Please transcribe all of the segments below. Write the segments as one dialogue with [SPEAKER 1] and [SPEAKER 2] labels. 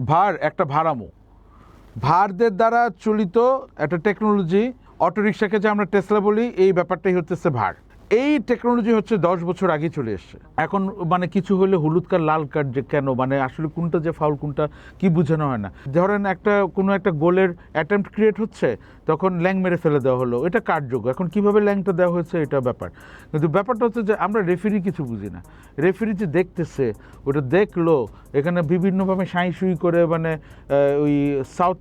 [SPEAKER 1] ভার একটা ভাড়ামো, ভারদের দ্বারা চলিত একটা টেকনোলজি। অটোরিকশাকে যে আমরা টেসলা বলি, এই ব্যাপারটাই হচ্ছে ভার। এই টেকনোলজি হচ্ছে 10 বছর আগে চলে এসছে। এখন মানে কিছু হলে হলুদ কার্ড লাল কার্ড, যে কেন, মানে আসলে কোনটা যে ফাউল কোনটা কি বোঝানো হয় না। ধরেন কোনো একটা গোলের অ্যাটেম্প্ট ক্রিয়েট হচ্ছে, তখন ল্যাং মেরে ফেলে দেওয়া হলো, এটা কার্যযোগ্য। এখন কিভাবে ল্যাংটা দেওয়া হয়েছে এটা ব্যাপার, কিন্তু ব্যাপারটা হচ্ছে যে আমরা রেফারি কিছু বুঝি না। রেফারি যে দেখতেছে, ওটা দেখলো, এখানে বিভিন্নভাবে সাঁই সুই করে, মানে ওই সাউথ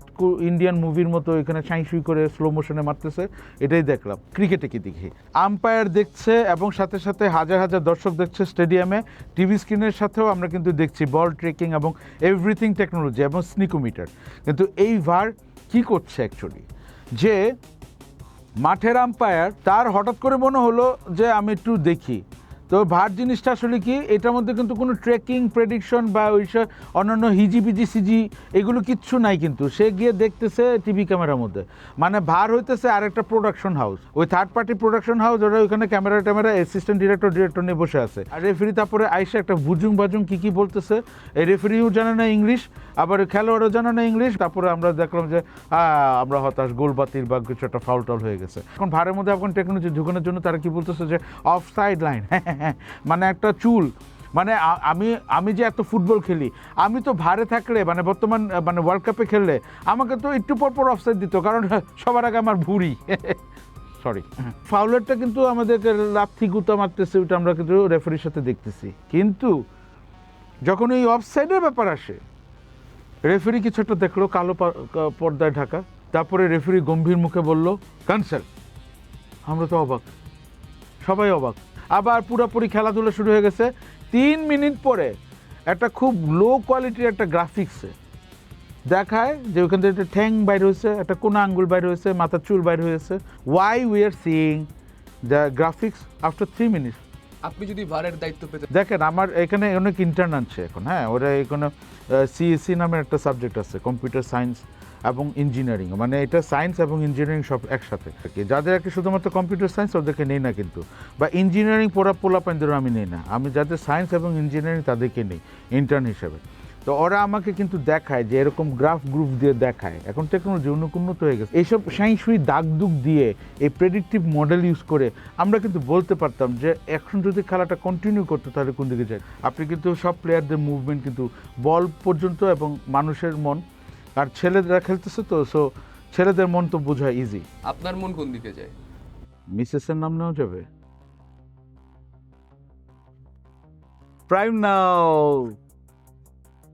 [SPEAKER 1] ইন্ডিয়ান মুভির মতো এখানে সাঁই সুই করে স্লো মোশনে মারতেছে, এটাই দেখলাম। ক্রিকেটে কি দেখি, আম্পায়ার দেখছে এবং সাথে সাথে হাজার হাজার দর্শক দেখছে স্টেডিয়ামে, টিভি স্ক্রিনের সাথেও আমরা কিন্তু দেখছি বল ট্রেকিং এবং এভরিথিং টেকনোলজি এবং স্নিকোমিটার। কিন্তু এই ভার কি করছে অ্যাকচুয়ালি, যে মাঠের আম্পায়ার তার হঠাৎ করে মনে হলো যে আমি একটু দেখি, তো ভার জিনিসটা আসলে কি, এটার মধ্যে কিন্তু কোনো ট্রেকিং প্রেডিকশন বা ওইসব অন্যান্য হিজিবিজি সিজি এগুলো কিচ্ছু নাই। কিন্তু সে গিয়ে দেখতেছে টিভি ক্যামেরার মধ্যে, মানে ভার হইতেছে আরেকটা প্রোডাকশন হাউস, ওই থার্ড পার্টি প্রোডাকশন হাউস, ওরা ওইখানে ক্যামেরা অ্যাসিস্ট্যান্ট ডিরেক্টর নিয়ে বসে আছে। আর রেফারি তারপরে আইসা একটা বুজুং বাজুং কী বলতেছে, এই রেফারিও জানে না ইংলিশ, আবার খেলোয়াড়ও জানে না ইংলিশ। তারপরে আমরা দেখলাম যে আমরা হতাশ, গোল বাতিল বা কিছু একটা ফাউল টাউল হয়ে গেছে। এখন ভারের মধ্যে এখন টেকনোলজি ঢুকানোর জন্য তারা কি বলতেছে যে অফ সাইড লাইন, মানে একটা চুল। মানে আমি যে এত ফুটবল খেলি, আমি তো ভারে থাকলে, মানে বর্তমান মানে ওয়ার্ল্ড কাপে খেললে আমাকে তো একটু পর অফসাইড দিত, কারণ সবার আগে আমার ভুঁড়ি। সরি, ফাউলারটা কিন্তু আমাদেরকে লাথি গুতা মারতেছে, ওইটা আমরা কিন্তু রেফারির সাথে দেখতেছি। কিন্তু যখন এই অফসাইডের ব্যাপার আসে, রেফারি কিছু একটা দেখলো কালো পর্দায় ঢাকা, তারপরে রেফারি গম্ভীর মুখে বলল ক্যান্সেল। আমরা তো অবাক, সবাই অবাক। আবার পুরোপুরি খেলাধুলা শুরু হয়ে গেছে। 3 মিনিট পরে একটা খুব লো কোয়ালিটির একটা গ্রাফিক্সে দেখায় যে ওখান থেকে একটা ঠ্যাং বাইর হয়েছে, একটা কোনা আঙ্গুল বাইর হয়েছে, মাথার চুল বাইর হয়েছে। Why we are seeing the graphics after 3 minutes.
[SPEAKER 2] আপনি যদি ভারের দায়িত্ব পেতে,
[SPEAKER 1] দেখেন আমার এখানে অনেক ইন্টার্ন আছে এখন, হ্যাঁ, ওরা এখানে সিএসসি নামের একটা সাবজেক্ট আছে, কম্পিউটার সায়েন্স এবং ইঞ্জিনিয়ারিং, মানে এটা সায়েন্স এবং ইঞ্জিনিয়ারিং সব একসাথে থাকে। যাদের আর কি শুধুমাত্র কম্পিউটার সায়েন্স, ওদেরকে নেই না কিন্তু, বা ইঞ্জিনিয়ারিং পড়া পোলাপাইনদেরও আমি নেই না, আমি যাদের সায়েন্স এবং ইঞ্জিনিয়ারিং তাদেরকে নেই ইন্টার্ন হিসেবে। তো ওরা আমাকে কিন্তু দেখায় যে এরকম গ্রুপ দিয়ে দেখায়। এখন টেকনোলজি উন্নত হয়ে গেছে, এইসব সাইন্সুই দাগ দুগ দিয়ে এই প্রেডিক্টিভ মডেল ইউজ করে আমরা কিন্তু বলতে পারতাম যে এখন যদি খেলাটা কন্টিনিউ করতো তাহলে কোন দিকে যায়। আপনি কিন্তু সব প্লেয়ারদের মুভমেন্ট কিন্তু বল পর্যন্ত এবং মানুষের মন, আর ছেলেরা খেলতেছে তো, সো ছেলেদের মন তো বোঝা ইজি।
[SPEAKER 2] আপনার মন কোন দিকে যায়?
[SPEAKER 1] মিসেসের নাম নেওয়া যাবে? প্রাইম নাও।